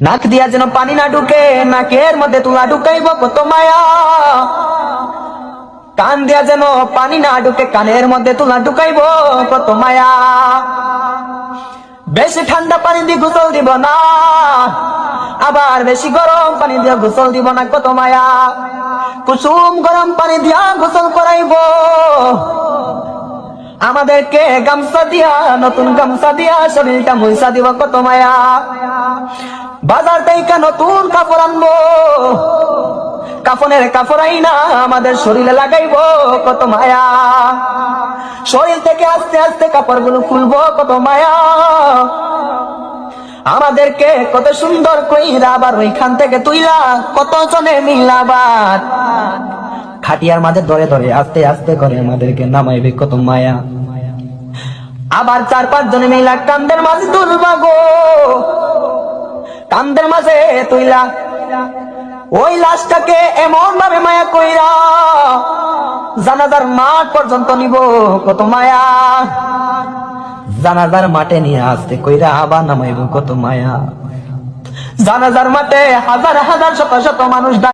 নাক দিয়া যেন পানি না ঢুকে, নাকের মধ্যে তুলা ঢুকাইব কত মায়া। কান দিয়া যেন পানি না ঢুকে, কানের মধ্যে তুলা ঢুকাইব কত মায়া। বেশি ঠান্ডা পানি দিয়ে গোসল দিব না, আবার বেশি গরম পানি দিয়ে গোসল দিব না, কত মায়া। কুসুম গরম পানি দিয়া গোসল করাইব, আমাদেরকে গামছা দিয়া, নতুন গামছা দিয়া শরীরটা মুইসা দিব, কত মায়া। বাজার থেকে নতুন কাপড় আনবো, কাফনের কাপড় আইনা আমাদের শরীরে লাগাইবো, কত মায়া। শরীর থেকে আস্তে আস্তে কাপড়গুলো খুলবো, কত মায়া। আমাদেরকে কত সুন্দর কইরা আবার ওইখান থেকে তুইলা কত জনে মিলাবার খাটিয়ার মাঝে ধরে ধরে আস্তে আস্তে করে আমাদেরকে নামাইবে, কত মায়া। আবার 4-5 জনে মিলা কান্দের মাঝে তুলবা গো, কান্দের মাঝে তুইলা ওই লাশটাকে এমন ভাবে মায়া কইরা জানাজার মাঠ পর্যন্ত নিব, কত মায়া। জানাজার মাঠে নিয়ে আসতে কইরা আবার নামাইব, কত মায়া। জানাজার মাঠে হাজার হাজার শত শত মানুষ